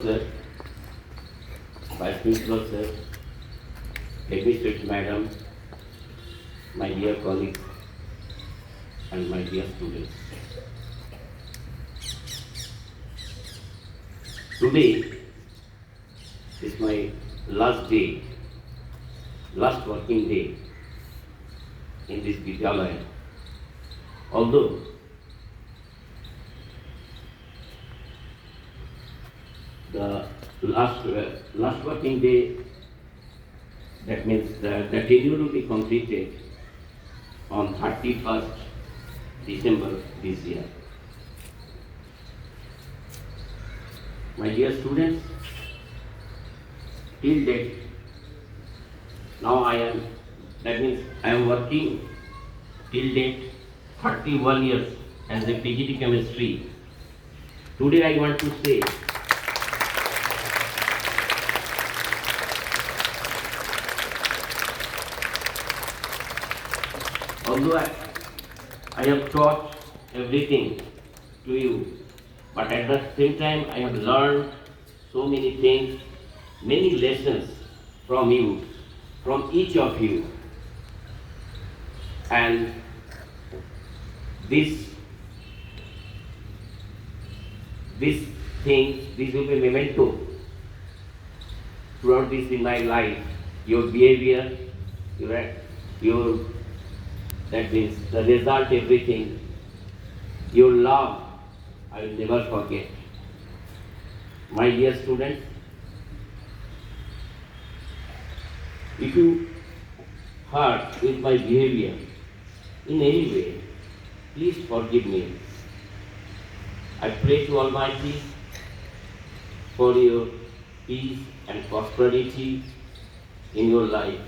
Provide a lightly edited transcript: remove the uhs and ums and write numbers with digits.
Sir, Vice Principal Sir, Administrator Madam, my dear colleagues and my dear students. Today is my last day, last working day in this Vidyalaya. Although the last working day, that means the tenure will be completed on 31st December this year. My dear students, till date, now that means I am working till date 31 years as a PGT chemistry. Today I want to say, although I have taught everything to you, but at the same time I have learned so many things, many lessons from you, from each of you. And this will be memento throughout this in my life. Your behavior, your that means the result, everything. Your love, I will never forget. My dear students, if you hurt with my behavior in any way, please forgive me. I pray to Almighty for your peace and prosperity in your life.